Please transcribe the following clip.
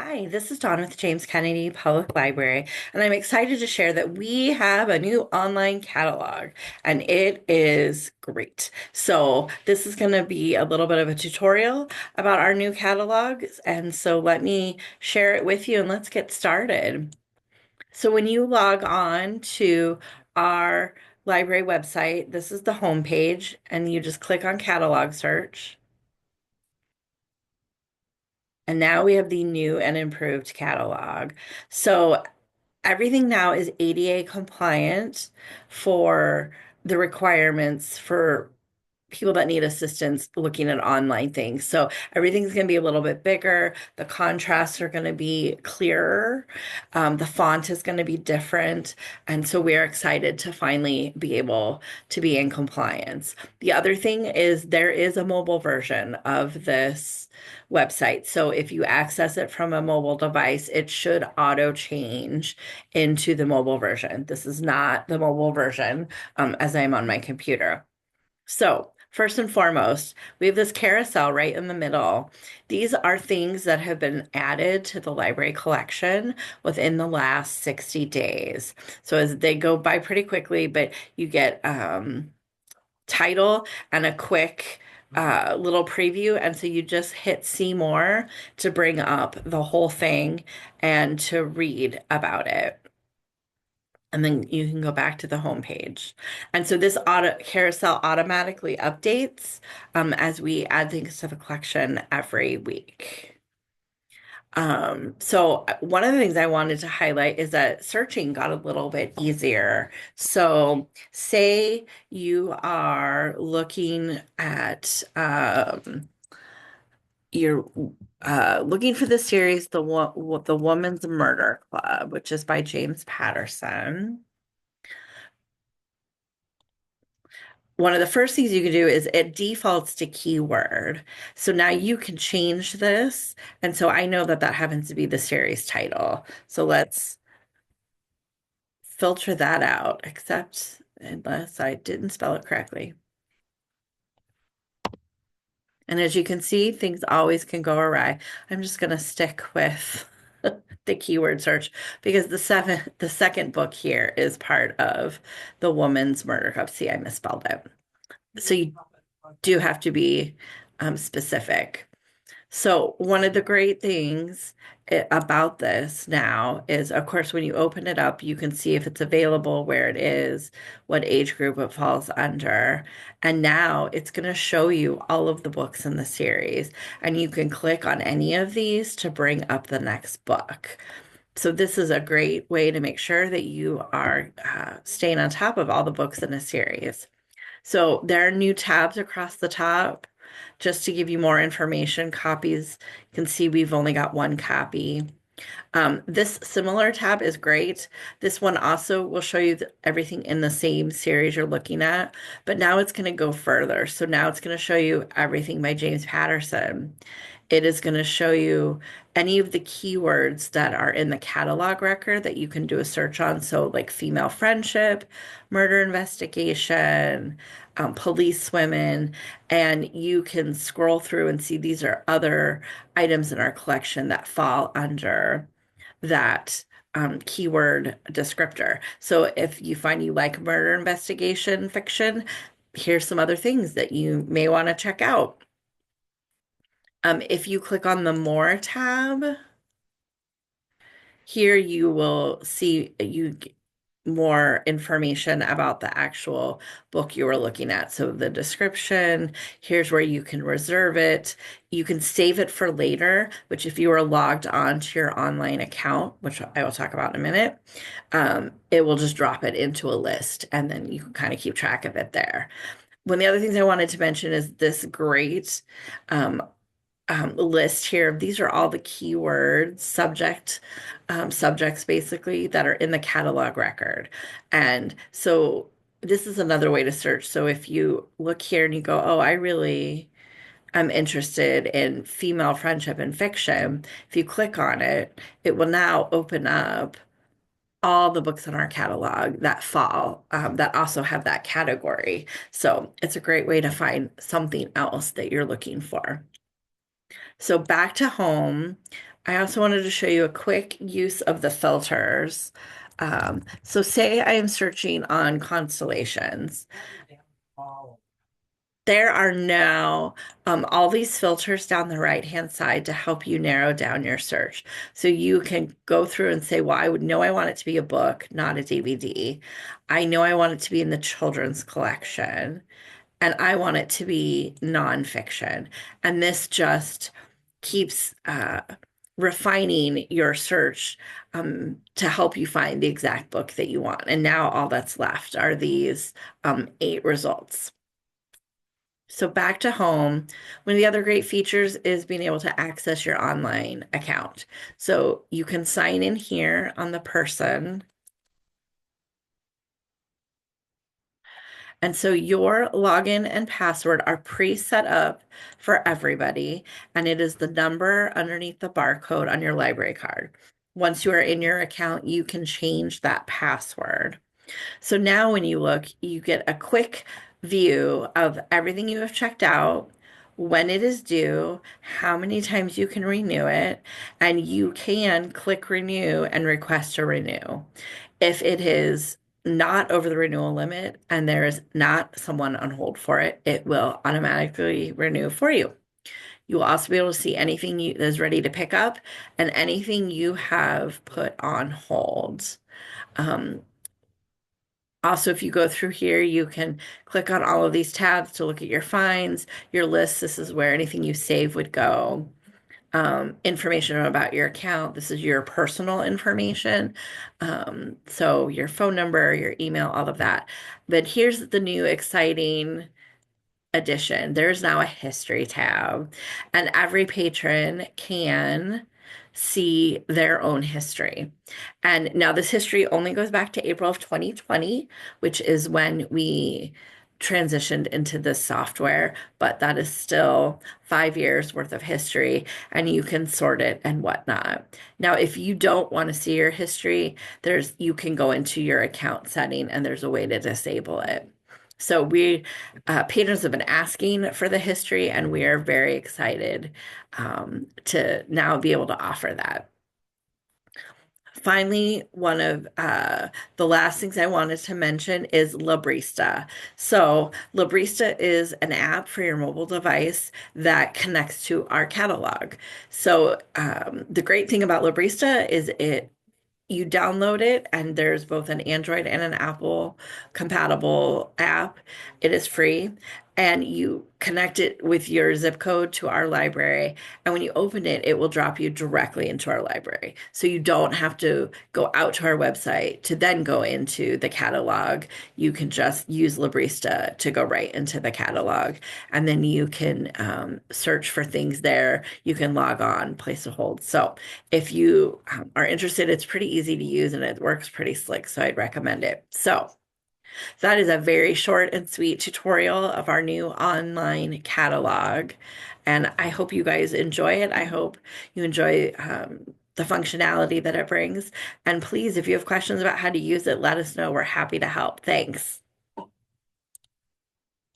Hi, this is Dawn with James Kennedy Public Library, and I'm excited to share that we have a new online catalog, and it is great. So, this is going to be a little bit of a tutorial about our new catalog, and so let me share it with you and let's get started. So, when you log on to our library website, this is the home page, and you just click on catalog search. And now we have the new and improved catalog. So everything now is ADA compliant for the requirements for people that need assistance looking at online things. So everything's going to be a little bit bigger. The contrasts are going to be clearer. The font is going to be different. And so we're excited to finally be able to be in compliance. The other thing is there is a mobile version of this website. So if you access it from a mobile device, it should auto change into the mobile version. This is not the mobile version as I'm on my computer. So, first and foremost, we have this carousel right in the middle. These are things that have been added to the library collection within the last 60 days. So, as they go by pretty quickly, but you get title and a quick little preview. And so you just hit see more to bring up the whole thing and to read about it. And then you can go back to the home page. And so this auto carousel automatically updates as we add things to the collection every week. So one of the things I wanted to highlight is that searching got a little bit easier. So say you are looking at you're looking for the series the Woman's Murder Club, which is by James Patterson. One of the first things you can do is it defaults to keyword. So now you can change this. And so I know that that happens to be the series title. So let's filter that out, except unless I didn't spell it correctly. And as you can see, things always can go awry. I'm just going to stick with the keyword search because the second book here is part of the Woman's Murder Club. See, I misspelled it. So you do have to be specific. So, one of the great things about this now is, of course, when you open it up, you can see if it's available, where it is, what age group it falls under. And now it's going to show you all of the books in the series. And you can click on any of these to bring up the next book. So, this is a great way to make sure that you are staying on top of all the books in a series. So there are new tabs across the top just to give you more information. Copies, you can see we've only got one copy. This similar tab is great. This one also will show you everything in the same series you're looking at, but now it's going to go further. So now it's going to show you everything by James Patterson. It is going to show you any of the keywords that are in the catalog record that you can do a search on. So, like female friendship, murder investigation, police women, and you can scroll through and see these are other items in our collection that fall under that keyword descriptor. So if you find you like murder investigation fiction, here's some other things that you may want to check out. If you click on the More tab, here you will see more information about the actual book you were looking at. So the description, here's where you can reserve it. You can save it for later, which if you are logged on to your online account, which I will talk about in a minute, it will just drop it into a list and then you can kind of keep track of it there. One of the other things I wanted to mention is this great um, list here. These are all the keywords, subjects basically that are in the catalog record. And so this is another way to search. So if you look here and you go, oh, I really am interested in female friendship and fiction, if you click on it, it will now open up all the books in our catalog that fall that also have that category. So it's a great way to find something else that you're looking for. So back to home, I also wanted to show you a quick use of the filters. So say I am searching on constellations. There are now all these filters down the right-hand side to help you narrow down your search. So you can go through and say, well, I would know I want it to be a book, not a DVD. I know I want it to be in the children's collection, and I want it to be nonfiction. And this just keeps refining your search to help you find the exact book that you want. And now all that's left are these 8 results. So back to home, one of the other great features is being able to access your online account. So you can sign in here on the person. And so your login and password are pre-set up for everybody, and it is the number underneath the barcode on your library card. Once you are in your account, you can change that password. So now when you look, you get a quick view of everything you have checked out, when it is due, how many times you can renew it, and you can click renew and request to renew. If it is not over the renewal limit and there is not someone on hold for it, it will automatically renew for you. You will also be able to see anything that is ready to pick up and anything you have put on hold. Um, Also, if you go through here, you can click on all of these tabs to look at your finds, your lists. This is where anything you save would go. Information about your account. This is your personal information. So your phone number, your email, all of that. But here's the new exciting edition. There's now a history tab, and every patron can see their own history. And now this history only goes back to April of 2020, which is when we transitioned into this software, but that is still 5 years worth of history, and you can sort it and whatnot. Now, if you don't want to see your history, you can go into your account setting and there's a way to disable it. So we patrons have been asking for the history, and we are very excited to now be able to offer that. Finally, one of the last things I wanted to mention is Librista. So, Librista is an app for your mobile device that connects to our catalog. So, the great thing about Librista is you download it, and there's both an Android and an Apple compatible app. It is free, and you connect it with your zip code to our library. And when you open it, it will drop you directly into our library. So you don't have to go out to our website to then go into the catalog. You can just use Librista to go right into the catalog. And then you can search for things there. You can log on, place a hold. So if you are interested, it's pretty easy to use and it works pretty slick. So I'd recommend it. So that is a very short and sweet tutorial of our new online catalog. And I hope you guys enjoy it. I hope you enjoy the functionality that it brings. And please, if you have questions about how to use it, let us know. We're happy to help. Thanks.